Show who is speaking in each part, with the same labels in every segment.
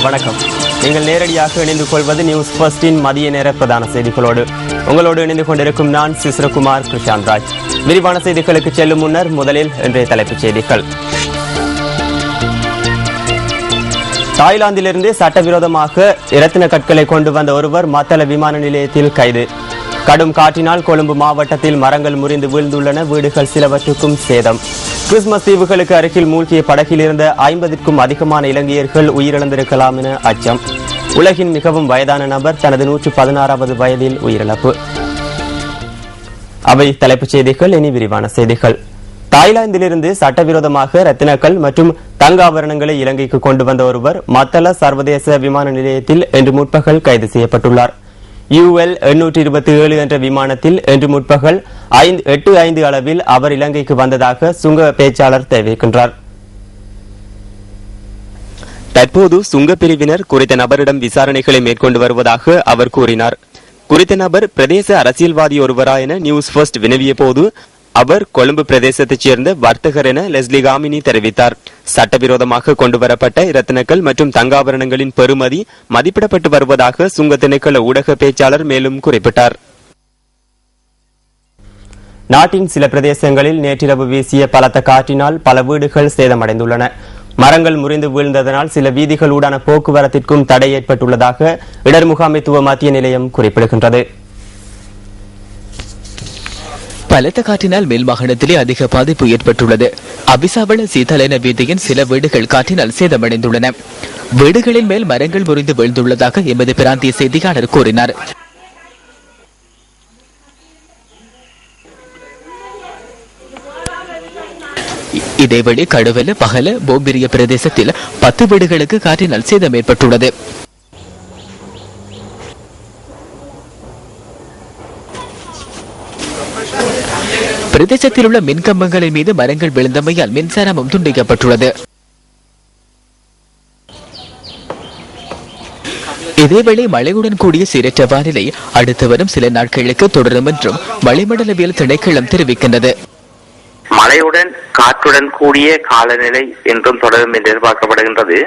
Speaker 1: வணக்கம். நீங்கள் நேரடியாக இணைந்து கொள்வது நியூஸ் ஃபர்ஸ்டின் மதிய நேர பிரதான செய்திகளோடு. உங்களோடு இணைந்து கொண்டிருக்கும் நான் சிஸ்ரகுமார் கிருஷாந்த் ராஜ். விரிவான செய்திகளுக்கு செல்லும் முன்னர் முதலில் இன்றைய தலைப்புச் செய்திகள். தாய்லாந்திலிருந்து சட்டவிரோதமாக இரத்தின கற்களை கொண்டு வந்த ஒருவர் மத்தள விமான நிலையத்தில் கைது. கடும் காற்றினால் கொழும்பு மாவட்டத்தில் மரங்கள் முறிந்து வீழ்ந்துள்ளன. வீடுகள் சிலவற்றுக்கும் சேதம். கிறிஸ்துமஸ் தீவுகளுக்கு அருகில் மூழ்கிய படகில் இருந்த 50க்கும் அதிகமான இலங்கையர்கள் உயிரிழந்திருக்கலாம் என அச்சம். உலகின் மிகவும் வயதான நபர் தனது 116வது வயதில் உயிரிழப்பு. அவை தலைப்புச் செய்திகள். இனி விரிவான செய்திகள். தாய்லாந்திலிருந்து சட்டவிரோதமாக ரத்தினக்கல் மற்றும் தங்க ஆபரணங்களை இலங்கைக்கு கொண்டு வந்த ஒருவர் மத்தள சர்வதேச விமான நிலையத்தில் இன்று முற்பகல் கைது செய்யப்பட்டுள்ளார். UL 827 என்ற விமானத்தில் இன்று முற்பகல் 8:05 அளவில் அவர் இலங்கைக்கு வந்ததாக சுங்க பேச்சாளர் தெரிவிக்கின்றார். தற்போது சுங்க பிரிவினர் குறித்த நபரிடம் விசாரணைகளை மேற்கொண்டு வருவதாக அவர் கூறினார். குறித்த நபர் பிரதேச அரசியல்வாதி ஒருவரா என நியூஸ் ஃபர்ஸ்ட் வினவிய போது அவர் கொழும்பு பிரதேசத்தைச் சேர்ந்த வர்த்தகர் என லெஸ்லி காமினி தெரிவித்தார். சட்டவிரோதமாக கொண்டுவரப்பட்ட இரத்தினக்கல் மற்றும் தங்காபரணங்களின் பெறுமதி மதிப்பிடப்பட்டு வருவதாக சுங்க திணைக்கள ஊடக பேச்சாளர் மேலும் குறிப்பிட்டார். நாட்டின் சில பிரதேசங்களில் நேற்றிரவு வீசிய பலத்த காற்றினால் பல வீடுகள் சேதமடைந்துள்ளன. மரங்கள் முறிந்து வீழ்ந்ததனால் சில வீதிகளூடான போக்குவரத்திற்கும் தடை ஏற்பட்டுள்ளதாக இடர் முகாமைத்துவ மத்திய நிலையம் குறிப்பிடுகின்றது.
Speaker 2: பலத்த காற்றினால் மேல் மாகாணத்திலே அதிக பாதிப்பு ஏற்பட்டுள்ளது. அபிசாவள சீதலன வீதியின் சில வீடுகள் காற்றினால் சேதமடைந்துள்ளன. வீடுகளின் மேல் மரங்கள் முறிந்து வீழ்ந்துள்ளதாக எமது பிராந்திய செய்தியாளர் கூறினார். இதேவேளை கடுவல பகல போம்பிரிய பிரதேசத்தில் 10 வீடுகளுக்கு காற்றினால் சேதம் ஏற்பட்டுள்ளது. பிரதேசத்தில் உள்ள மின்கம்பங்களின் மீது மரங்கள் விழுந்தமையால் மின்சாரமும் துண்டிக்கப்பட்டுள்ளது. இதேவேளை மழையுடன் கூடிய சீரற்ற வானிலை அடுத்து வரும் சில நாட்களுக்கு தொடரும் என்றும் வளிமண்டலவியல் திணைக்களம் தெரிவிக்கின்றது.
Speaker 3: மழையுடன் காற்றுடன் கூடிய காலநிலை என்றும் தொடரும் என்று எதிர்பார்க்கப்படுகின்றது.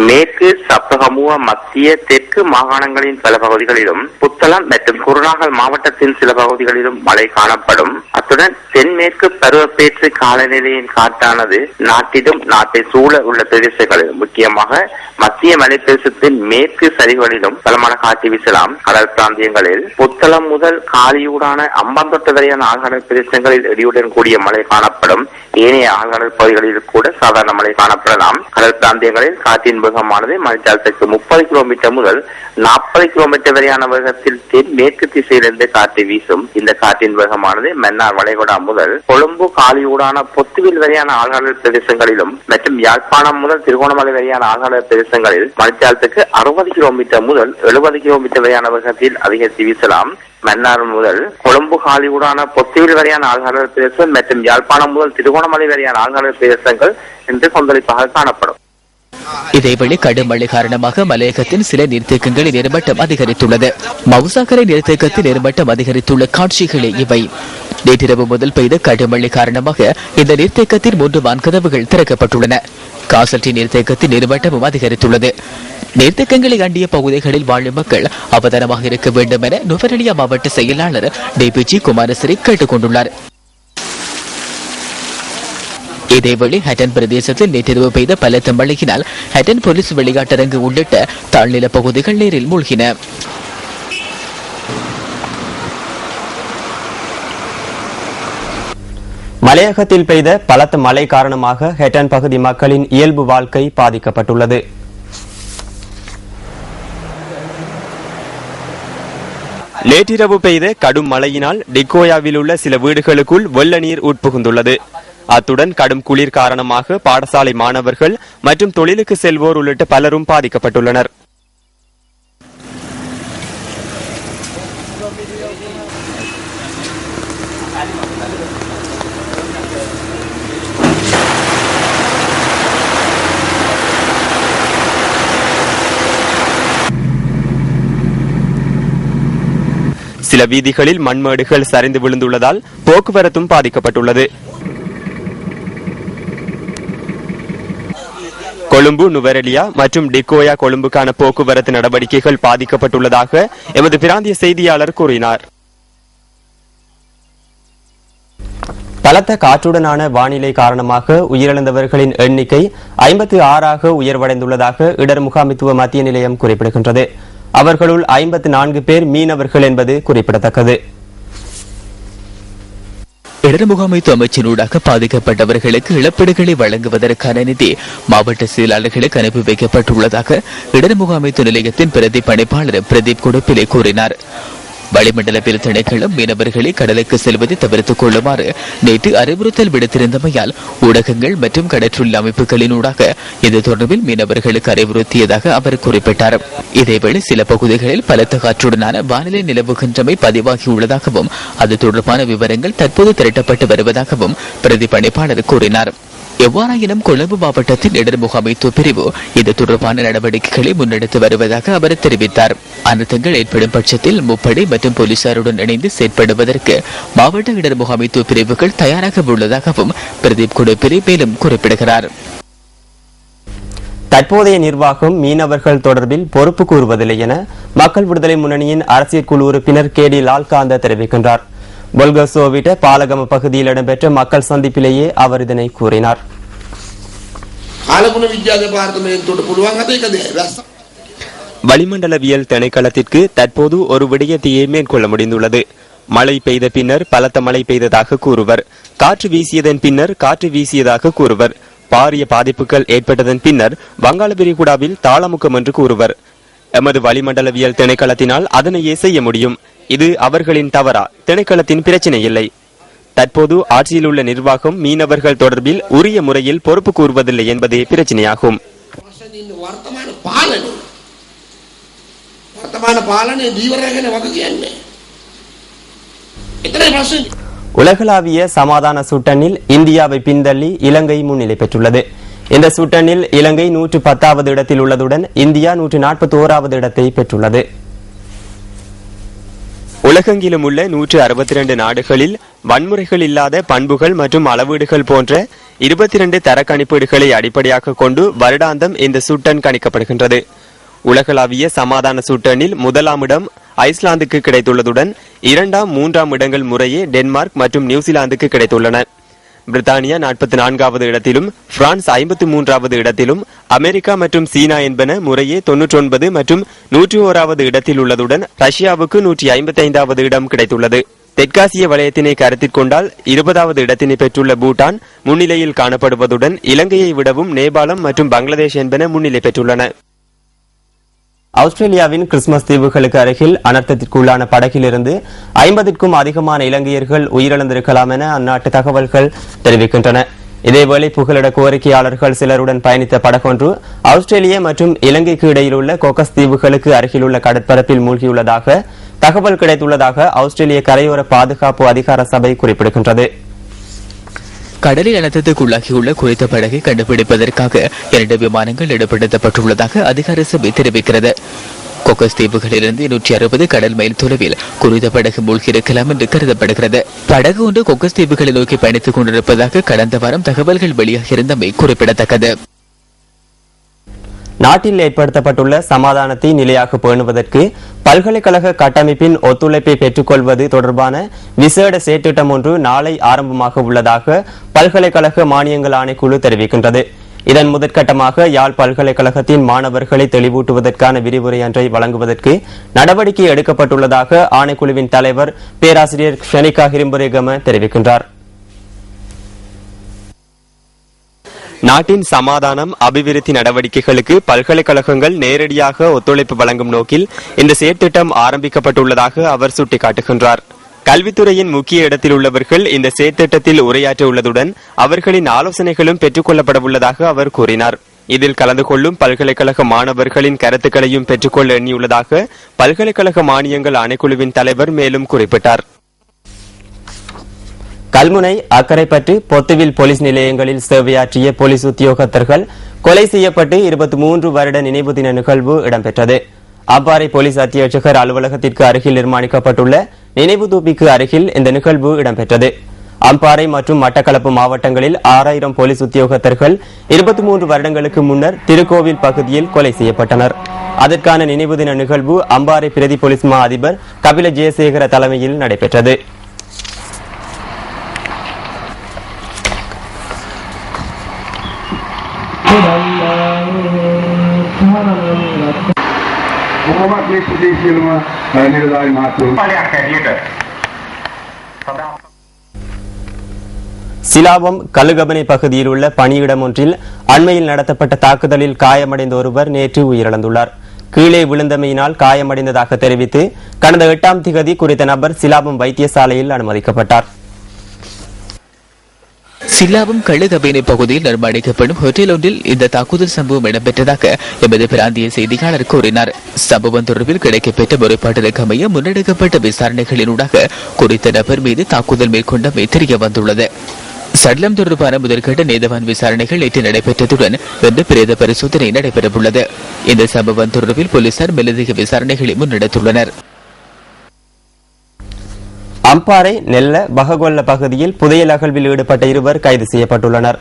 Speaker 3: மேற்கு சப்ரகமுவ மத்திய தெற்கு மாகாணங்களின் பல பகுதிகளிலும் புத்தளம் மற்றும் குருநாகல் மாவட்டத்தின் சில பகுதிகளிலும் மழை காணப்படும். அத்துடன் தென்மேற்கு பருவப்பேற்று காலநிலையின் காற்றானது நாட்டிலும் நாட்டை சூழ உள்ள பிரதேசங்களிலும் முக்கியமாக மத்திய மலைப்பிரதேசத்தின் மேற்கு சரிவுகளிலும் பலமான காற்று வீசலாம். கடல் பிராந்தியங்களில் புத்தளம் முதல் காலியூடான அம்பாந்தோட்ட வரையான ஆழ்கடல் பிரதேசங்களில் இடியுடன் கூடிய மழை காணப்படும். ஏனைய ஆழ்கடல் பகுதிகளில் கூட சாதாரண மழை காணப்படலாம். கடல் பிராந்தியங்களில் காற்றின் வேகமானது மணித்தாளத்துக்கு 30 கிலோமீட்டர் முதல் 40 கிலோமீட்டர் வரையான வேகத்தில் தென்மேற்கு திசையிலிருந்து காற்று வீசும். இந்த காற்றின் வேகமானது மன்னார் வளைகுடா முதல் கொழும்பு காலியூடான பொத்துவில் வரையான ஆழ்கடல் பிரதேசங்களிலும் மற்றும் யாழ்ப்பாணம் முதல் திருகோணமலை வரையான ஆழ்கடல் பிரதேசங்களில் மணித்தாளத்துக்கு 60 கிலோமீட்டர் முதல் 70 கிலோமீட்டர் வரையான வேகத்தில் அதிகரித்து வீசலாம். மன்னார் முதல் கொழும்பு காலியூடான பொத்துவில் வரையான ஆழ்கடல் பிரதேசம் மற்றும் யாழ்ப்பாணம் முதல் திருகோணமலை வரையான ஆழ்கடல் பிரதேசங்கள் என்று கொந்தளிப்பாக காணப்படும்.
Speaker 2: இதேவேளை கடும் மழை காரணமாக மலையகத்தின் சில நீர்த்தேக்கங்களில் நீர்மட்டம் அதிகரித்துள்ளது. மவுசாக்கரை நீர்த்தேக்கத்தில் நீர்மட்டம் அதிகரித்துள்ள காட்சிகளே இவை. நேற்றிரவு முதல் பெய்த கடும் மழை காரணமாக இந்த நீர்த்தேக்கத்தில் 3 வான்கதவுகள் திறக்கப்பட்டுள்ளன. காசல்டி நீர்த்தேக்கத்தின் நீர்மட்டமும் அதிகரித்துள்ளது. நீர்த்தேக்கங்களை அண்டிய பகுதிகளில் வாழும் மக்கள் அவதானமாக இருக்க வேண்டும் என நுவரெலியா மாவட்ட செயலாளர் DPG குமாரசிறி கேட்டுக் கொண்டுள்ளார். இதேவேளை ஹட்டன் பிரதேசத்தில் நேற்றிரவு பெய்த பலத்த மழையினால் ஹட்டன் போலீஸ் வெளியாட்டரங்கு உள்ளிட்ட தாழ்நில பகுதிகள் நீரில் மூழ்கின.
Speaker 1: மலையகத்தில் பெய்த பலத்த மழை காரணமாக ஹட்டன் பகுதி மக்களின் இயல்பு வாழ்க்கை பாதிக்கப்பட்டுள்ளது. நேற்றிரவு பெய்த கடும் மழையினால் டிக்கோயாவில் உள்ள சில வீடுகளுக்குள் வெள்ள நீர் உட்புகுந்துள்ளது. அத்துடன் கடும் குளிர் காரணமாக பாடசாலை மாணவர்கள் மற்றும் தொழிலுக்கு செல்வோர் உள்ளிட்ட பலரும் பாதிக்கப்பட்டுள்ளனர். சில வீதிகளில் மண்மேடுகள் சரிந்து விழுந்துள்ளதால் போக்குவரத்தும் பாதிக்கப்பட்டுள்ளது. கொழும்பு நுவரெலியா மற்றும் டிக்கோயா கொழும்புக்கான போக்குவரத்து நடவடிக்கைகள் பாதிக்கப்பட்டுள்ளதாக எமது பிராந்திய செய்தியாளர் கூறினார். பலத்த காற்றுடனான வானிலை காரணமாக உயிரிழந்தவர்களின் எண்ணிக்கை 56ஆக உயர்வடைந்துள்ளதாக இடர் முகாமித்துவ மத்திய நிலையம் குறிப்பிடுகின்றது. அவர்களுள் 54 பேர் மீனவர்கள் என்பது குறிப்பிடத்தக்கது.
Speaker 2: இடர் முகாமைத்துவ அமைச்சினூடாக பாதிக்கப்பட்டவர்களுக்கு இழப்பீடுகளை வழங்குவதற்கான நிதி மாவட்ட செயலாளர்களுக்கு அனுப்பி வைக்கப்பட்டுள்ளதாக இடர் முகாமைத்துவ நிலையத்தின் பிரதி பணிப்பாளர் பிரதீப் குடப்பிலே கூறினார். வளிமண்டல திணைக்களம் மீனவர்களை கடலுக்கு செல்வதை தவிர்த்துக் கொள்ளுமாறு நேற்று அறிவுறுத்தல் விடுத்திருந்தமையால் ஊடகங்கள் மற்றும் கடற்றுள்ள அமைப்புகளினூடாக இது தொடர்பில் மீனவர்களுக்கு அறிவுறுத்தியதாக அவர் குறிப்பிட்டார். இதேவேளை சில பகுதிகளில் பலத்த காற்றுடனான வானிலை நிலவுகின்றமை பதிவாகியுள்ளதாகவும் அது தொடர்பான விவரங்கள் தற்போது திரட்டப்பட்டு வருவதாகவும் பிரதிபலிப்பாளர் கூறினார். எவ்வாறாயினும் கொழும்பு மாவட்டத்தின் இடர் முகாமைத்துவ பிரிவு இது தொடர்பான நடவடிக்கைகளை முன்னெடுத்து வருவதாக அவர் தெரிவித்தார். அனர்த்தங்கள் ஏற்படும் பட்சத்தில் முப்படை மற்றும் போலீசாருடன் இணைந்து செயற்படுவதற்கு மாவட்ட இடர் முகாமைத்துவ பிரிவுகள் தயாராக உள்ளதாகவும் பிரதீப் குடப்பிரி மேலும் குறிப்பிடுகிறார்.
Speaker 1: தற்போதைய நிர்வாகம் மீனவர்கள் தொடர்பில் பொறுப்பு கூறுவதில்லை என மக்கள் விடுதலை முன்னணியின் அரசியல் குழு உறுப்பினர் கே டி லால்காந்த தெரிவிக்கின்றார். பொல்கசோவிட்ட பாலகம பகுதியில் இடம்பெற்ற மக்கள் சந்திப்பிலேயே அவர் இதனை கூறினார். வளிமண்டலவியல் திணைக்களத்திற்கு தற்போது ஒரு விடயத்தையே மேற்கொள்ள முடிந்துள்ளது. மழை பெய்த பின்னர் பலத்த மழை பெய்ததாக கூறுவர், காற்று வீசியதன் பின்னர் காற்று வீசியதாக கூறுவர், பாரிய பாதிப்புகள் ஏற்பட்டதன் பின்னர் வங்காள விரிகுடாவில் தாளமுக்கம் என்று கூறுவர். எமது வளிமண்டலவியல் திணைக்களத்தினால் அதனையே செய்ய முடியும். இது அவர்களின் தவறா? திணைக்களத்தின் பிரச்சனை இல்லை. தற்போது ஆட்சியில் உள்ள நிர்வாகம் மீனவர்கள் தொடர்பில் உரிய முறையில் பொறுப்பு கூறுவதில்லை என்பதே பிரச்சனையாகும். உலகளாவிய சமாதான சுட்டனில் இந்தியாவை பின்தள்ளி இலங்கை முன்னிலை பெற்றுள்ளது. இந்த சுட்டனில் இலங்கை 110வது இடத்தில் உள்ளதுடன் இந்தியா 141வது இடத்தை பெற்றுள்ளது. உலகெங்கிலும் உள்ள 162 நாடுகளில் வன்முறைகள் இல்லாத பண்புகள் மற்றும் அளவீடுகள் போன்ற 22 தர கணிப்பீடுகளை அடிப்படையாக கொண்டு வருடாந்தம் இந்த சுட்டன் கணிக்கப்படுகின்றது. உலகளாவிய சமாதான சுட்டனில் 1ஆம் இடம் ஐஸ்லாந்துக்கு கிடைத்துள்ளதுடன் 2ஆம் 3ஆம் இடங்கள் முறையே டென்மார்க் மற்றும் நியூசிலாந்துக்கு கிடைத்துள்ளன. பிரித்தானியா 44வது இடத்திலும் பிரான்ஸ் 53வது இடத்திலும் அமெரிக்கா மற்றும் சீனா என்பன முறையே 99 மற்றும் 101வது இடத்தில் உள்ளதுடன் ரஷ்யாவுக்கு 155வது இடம் கிடைத்துள்ளது. தெற்காசிய வலயத்தினை கருத்தில் கொண்டால் 20வது இடத்தினை பெற்றுள்ள பூட்டான் முன்னிலையில் காணப்படுவதுடன் இலங்கையை விடவும் நேபாளம் மற்றும் பங்களாதேஷ் என்பன முன்னிலை பெற்றுள்ளன. ஆஸ்திரேலியாவின் கிறிஸ்துமஸ் தீவுகளுக்கு அருகில் அனர்த்தத்திற்குள்ளான படகிலிருந்து 50க்கும் அதிகமான இலங்கையர்கள் உயிரிழந்திருக்கலாம் என அந்நாட்டு தகவல்கள் தெரிவிக்கின்றன. இதேவேளை புகலிட கோரிக்கையாளர்கள் சிலருடன் பயணித்த படகொன்று ஆஸ்திரேலியா மற்றும் இலங்கைக்கு இடையில் உள்ள கொக்கஸ் தீவுகளுக்கு அருகிலுள்ள கடற்பரப்பில் மூழ்கியுள்ளதாக தகவல் கிடைத்துள்ளதாக ஆஸ்திரேலிய கரையோர பாதுகாப்பு அதிகார சபை குறிப்பிடுகின்றது.
Speaker 2: கடலில் அனர்த்தத்துக்குள்ளாகியுள்ள குறித்த படகை கண்டுபிடிப்பதற்காக 2 விமானங்கள் ஈடுபடுத்தப்பட்டுள்ளதாக அதிகார சபை தெரிவிக்கிறது. கொக்கஸ் தீவுகளிலிருந்து 160 கடல் மைல் தொலைவில் குறித்த படகு மூழ்கியிருக்கலாம் என்று கருதப்படுகிறது. படகு ஒன்று கொக்கஸ் தீவுகளை நோக்கி பயணித்துக் கொண்டிருப்பதாக கடந்த வாரம் தகவல்கள் வெளியாகியிருந்தமை குறிப்பிடத்தக்கது.
Speaker 1: நாட்டில் ஏற்படுத்தப்பட்டுள்ள சமாதானத்தை நிலையாக பேணுவதற்கு பல்கலைக்கழக கட்டமைப்பின் ஒத்துழைப்பை பெற்றுக்கொள்வது தொடர்பான விசேட செயற்திட்டம் ஒன்று நாளை ஆரம்பமாக உள்ளதாக பல்கலைக்கழக மானியங்கள் ஆணைக்குழு தெரிவிக்கின்றது. இதன் முதற்கட்டமாக யாழ் பல்கலைக்கழகத்தின் மாணவர்களை தெளிவூட்டுவதற்கான விரிவுரை ஒன்றை வழங்குவதற்கு நடவடிக்கை எடுக்கப்பட்டுள்ளதாக ஆணைக்குழுவின் தலைவர் பேராசிரியர் ஷனிகா ஹிரிம்புரேகம தெரிவிக்கின்றார். நாட்டின் சமாதானம் அபிவிருத்தி நடவடிக்கைகளுக்கு பல்கலைக்கழகங்கள் நேரடியாக ஒத்துழைப்பு வழங்கும் நோக்கில் இந்த செயற்திட்டம் ஆரம்பிக்கப்பட்டுள்ளதாக அவர் சுட்டிக்காட்டுகின்றார். கல்வித்துறையின் முக்கிய இடத்தில் உள்ளவர்கள் இந்த செயற்திட்டத்தில் உரையாற்ற உள்ளதுடன் அவர்களின் ஆலோசனைகளும் பெற்றுக் கொள்ளப்பட உள்ளதாக அவர் கூறினார். இதில் கலந்து கொள்ளும் பல்கலைக்கழக மாணவர்களின் கருத்துக்களையும் பெற்றுக்கொள்ள எண்ணியுள்ளதாக பல்கலைக்கழக மானியங்கள் ஆணைக்குழுவின் தலைவர் மேலும் குறிப்பிட்டார். கல்முனை, அக்கரைப்பற்று, பொத்துவில் போலீஸ் நிலையங்களில் சேவையாற்றிய போலீஸ் உத்தியோகத்தர்கள் கொலை செய்யப்பட்டு 23 வருட நினைவு தின நிகழ்வு இடம்பெற்றது. அவ்வாறை போலீஸ் அத்தியட்சகர் அலுவலகத்திற்கு அருகில் நிர்மாணிக்கப்பட்டுள்ள நினைவு தூபிக்கு அருகில் இந்த நிகழ்வு இடம்பெற்றது. அம்பாறை மற்றும் மட்டக்களப்பு மாவட்டங்களில் 6000 போலீஸ் உத்தியோகத்தர்கள் 23 வருடங்களுக்கு முன்னர் திருக்கோவில் பகுதியில் கொலை செய்யப்பட்டனர். அதற்கான நினைவு தின நிகழ்வு அம்பாறை பிரதி போலீஸ் மா அதிபர் கபில ஜெயசேகர தலைமையில் நடைபெற்றது. சிலாபம் கழுகபனை பகுதியில் உள்ள பணியிடம் ஒன்றில் அண்மையில் நடத்தப்பட்ட தாக்குதலில் காயமடைந்த ஒருவர் நேற்று உயிரிழந்துள்ளார். கீழே விழுந்தமையினால் காயமடைந்ததாக தெரிவித்து கடந்த 8ஆம் திகதி குறித்த நபர் சிலாபம் வைத்தியசாலையில் அனுமதிக்கப்பட்டார்.
Speaker 2: சிலாபம் கழுகபேனை பகுதியில் நிர்மாணிக்கப்படும் ஹோட்டல் ஒன்றில் இந்த தாக்குதல் சம்பவம் இடம்பெற்றதாக எமது பிராந்திய செய்தியாளர் கூறினார். சம்பவம் தொடர்பில் கிடைக்கப்பெற்ற முறைப்பாட்டிற்கு அமைய முன்னெடுக்கப்பட்ட விசாரணைகளினூடாக குறித்த நபர் மீது தாக்குதல் மேற்கொண்டமை தெரிய வந்துள்ளது. சடலம் தொடர்பான முதற்கட்ட நீதவான் விசாரணைகள் நேற்று நடைபெற்றதுடன் இன்று பிரேத பரிசோதனை நடைபெறவுள்ளது. இந்த சம்பவம் தொடர்பில் போலீசார் மேலதிக விசாரணைகளை முன்னெடுத்துள்ளனர்.
Speaker 1: அம்பாறை நெல்ல பககொல்ல பகுதியில் புதையல் அகழ்வில் ஈடுபட்ட 2 கைது செய்யப்பட்டுள்ளனர்.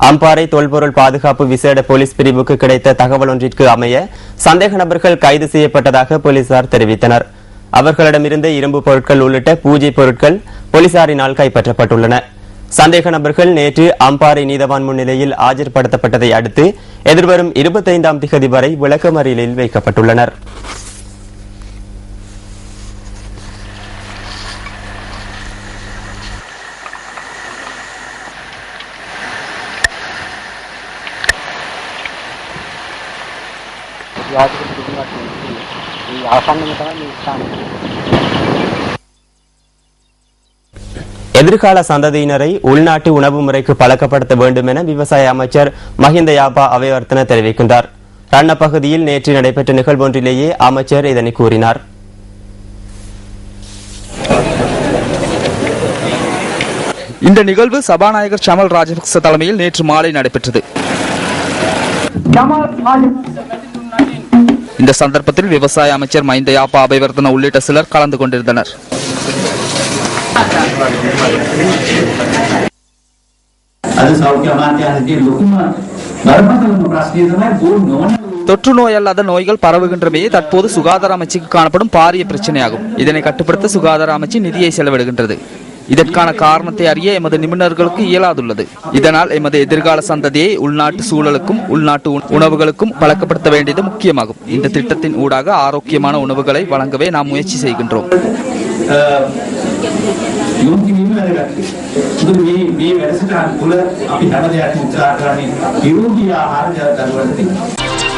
Speaker 1: அம்பாறை தொல்பொருள் பாதுகாப்பு விசேட போலீஸ் பிரிவுக்கு கிடைத்த தகவல் ஒன்றிற்கு அமைய சந்தேக நபர்கள் கைது செய்யப்பட்டதாக போலீசார் தெரிவித்தனர். அவர்களிடமிருந்த இரும்பு பொருட்கள் உள்ளிட்ட பூஜை பொருட்கள் போலீசாரினால் கைப்பற்றப்பட்டுள்ளன. சந்தேக நபர்கள் நேற்று அம்பாறை நீதவான் முன்னிலையில் ஆஜர்படுத்தப்பட்டதை அடுத்து எதிர்வரும் 25ஆம் திகதி வரை விளக்கமறியலில் வைக்கப்பட்டுள்ளனர். எதிர்கால சந்ததியினரை உள்நாட்டு உணவு முறைக்கு பழக்கப்படுத்த வேண்டும் என விவசாய அமைச்சர் மஹிந்த யாப்பா அபேவர்த்தன தெரிவிக்கின்றார். ரண்ண பகுதியில் நேற்று நடைபெற்ற நிகழ்வொன்றிலேயே அமைச்சர் இதனை கூறினார்.
Speaker 4: இந்த நிகழ்வு சபாநாயகர் சமல் ராஜபக்ச தலைமையில் நேற்று மாலை நடைபெற்றது. இந்த சந்தர்ப்பத்தில் விவசாய அமைச்சர் மஹிந்த யாப்பா அபேவர்த்தன உள்ளிட்ட சிலர் கலந்து கொண்டிருந்தனர். தொற்று நோய் அல்லாத நோய்கள் பரவுகின்றமையே தற்போது சுகாதார அமைச்சுக்கு காணப்படும் பாரிய பிரச்சனையாகும். இதனை கட்டுப்படுத்த சுகாதார அமைச்சு நிதியை செலவிடுகின்றது. இதற்கான காரணத்தை அறிய எமது நிபுணர்களுக்கு இயலாதுள்ளது. இதனால் எமது எதிர்கால சந்ததியை உள்நாட்டு சூழலுக்கும் உள்நாட்டு உணவுகளுக்கும் பழக்கப்படுத்த வேண்டியது முக்கியமாகும். இந்த திட்டத்தின் ஊடாக ஆரோக்கியமான உணவுகளை வழங்கவே நாம் முயற்சி செய்கின்றோம்.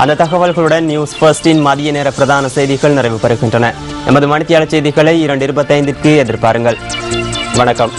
Speaker 1: அந்த தகவல்களுடன் நியூஸ் ஃபர்ஸ்டின் மதிய நேர பிரதான செய்திகள் நிறைவு பெறுகின்றன. எமது மணித்தியாளர் செய்திகளை 2:25க்கு எதிர்பாருங்கள். வணக்கம்.